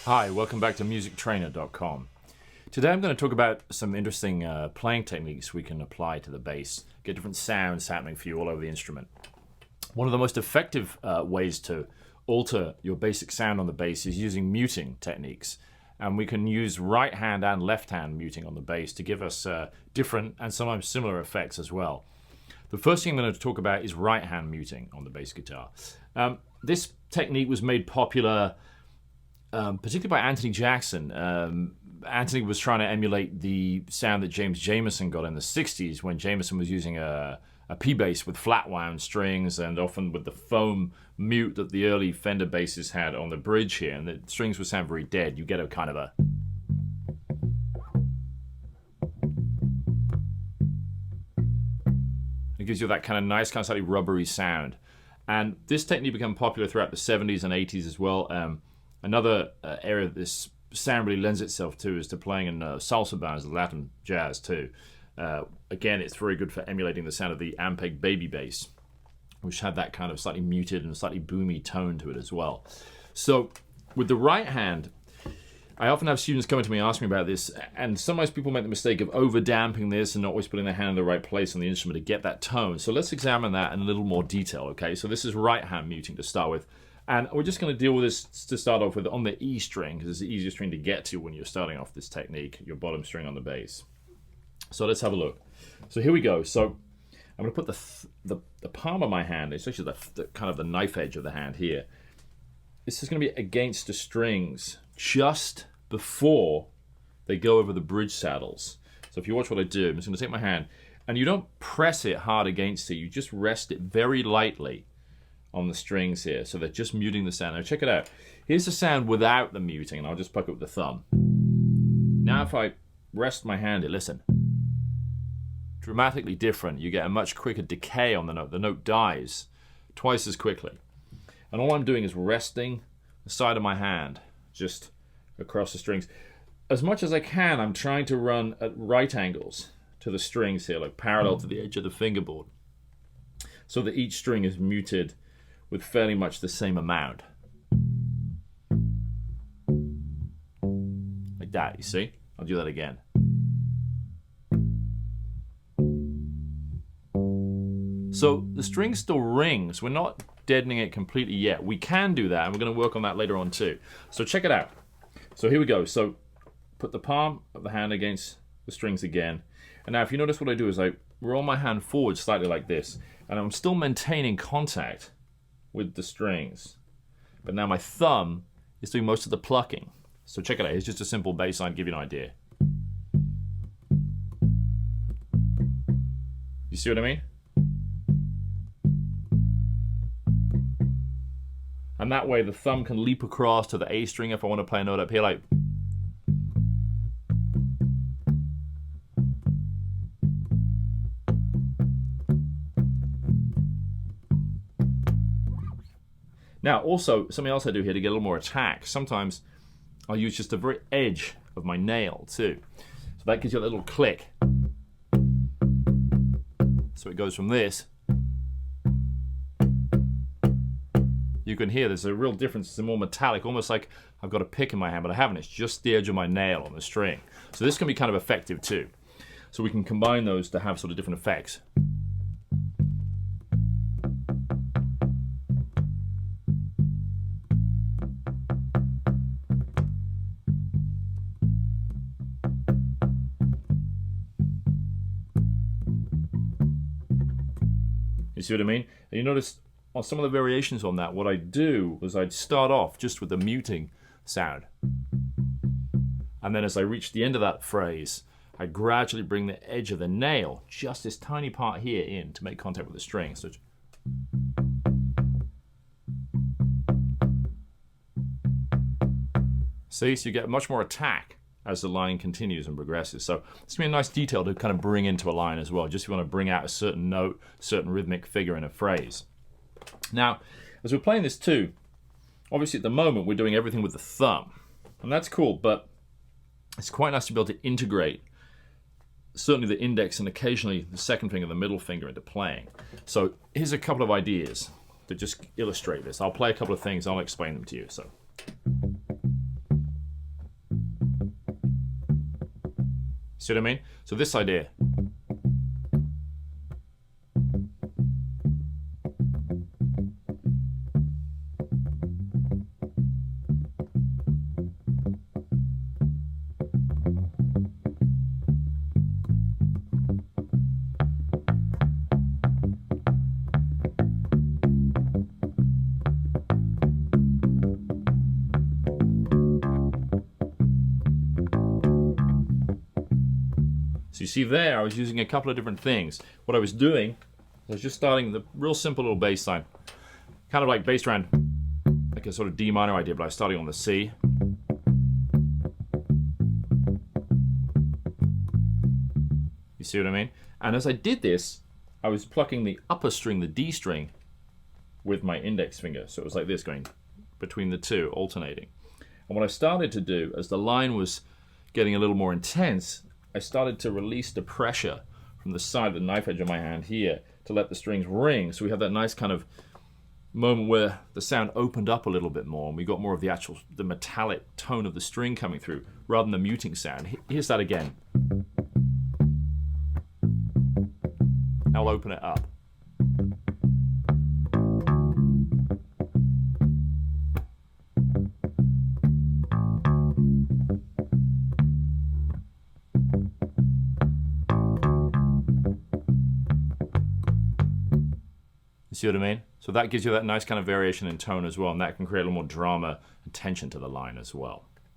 Hi, welcome back to musictrainer.com. Today I'm going to talk about some interesting playing techniques we can apply to the bass, get different sounds happening for you all over the instrument. One of the most effective ways to alter your basic sound on the bass is using muting techniques. And we can use right hand and left hand muting on the bass to give us different and sometimes similar effects as well. The first thing I'm going to talk about is right hand muting on the bass guitar. This technique was made popular particularly by Anthony Jackson. Anthony was trying to emulate the sound that James Jamerson got in the 60s when Jamerson was using a P-bass with flat wound strings and often with the foam mute that the early Fender basses had on the bridge here, and the strings would sound very dead. You get a kind of a... It gives you that kind of nice, kind of slightly rubbery sound. And this technique became popular throughout the 70s and 80s as well. Another area that this sound really lends itself to is to playing in salsa bands, Latin jazz too. Again, it's very good for emulating the sound of the Ampeg baby bass, which had that kind of slightly muted and slightly boomy tone to it as well. So with the right hand, I often have students coming to me asking me about this, and sometimes people make the mistake of over-damping this and not always putting their hand in the right place on the instrument to get that tone. So let's examine that in a little more detail, okay? So this is right hand muting to start with. And we're just going to deal with this to start off with on the E string, because it's the easiest string to get to when you're starting off this technique, your bottom string on the bass. So let's have a look. So here we go. So I'm going to put the palm of my hand, it's actually the kind of the knife edge of the hand here. This is going to be against the strings just before they go over the bridge saddles. So if you watch what I do, I'm just going to take my hand, and you don't press it hard against it, you just rest it very lightly on the strings here, so they're just muting the sound. Now check it out. Here's the sound without the muting, and I'll just pluck it with the thumb. Now if I rest my hand here, listen. Dramatically different. You get a much quicker decay on the note. The note dies twice as quickly. And all I'm doing is resting the side of my hand just across the strings. As much as I can, I'm trying to run at right angles to the strings here, like parallel to the edge of the fingerboard, so that each string is muted with fairly much the same amount. Like that, you see? I'll do that again. So the string still rings. We're not deadening it completely yet. We can do that, and we're going to work on that later on too. So check it out. So here we go. So put the palm of the hand against the strings again. And now if you notice what I do is I roll my hand forward slightly like this, and I'm still maintaining contact with the strings. But now my thumb is doing most of the plucking. So check it out. It's just a simple bass line to give you an idea. You see what I mean? And that way the thumb can leap across to the A string if I want to play a note up here like... Now, also, something else I do here to get a little more attack, sometimes I'll use just the very edge of my nail, too. So that gives you a little click. So it goes from this. You can hear there's a real difference. It's more metallic, almost like I've got a pick in my hand, but I haven't. It's just the edge of my nail on the string. So this can be kind of effective, too. So we can combine those to have sort of different effects. You see what I mean? And you notice on some of the variations on that, what I'd do was I'd start off just with the muting sound. And then as I reach the end of that phrase, I gradually bring the edge of the nail, just this tiny part here, in to make contact with the string. So see, so you get much more attack as the line continues and progresses. So it's going to be a nice detail to kind of bring into a line as well, just if you want to bring out a certain note, certain rhythmic figure in a phrase. Now, as we're playing this too, obviously at the moment we're doing everything with the thumb, and that's cool, but it's quite nice to be able to integrate certainly the index and occasionally the second finger, the middle finger, into playing. So here's a couple of ideas to just illustrate this. I'll play a couple of things, I'll explain them to you. So See what I mean? So this idea. So you see there, I was using a couple of different things. What I was doing, I was just starting the real simple little bass line. Kind of like bass round, like a sort of D minor idea, but I was starting on the C. You see what I mean? And as I did this, I was plucking the upper string, the D string, with my index finger. So it was like this, going between the two, alternating. And what I started to do, as the line was getting a little more intense, I started to release the pressure from the side of the knife edge of my hand here to let the strings ring. So we have that nice kind of moment where the sound opened up a little bit more and we got more of the metallic tone of the string coming through rather than the muting sound. Here's that again. I'll open it up. See what I mean? So that gives you that nice kind of variation in tone as well, and that can create a little more drama and tension to the line as well.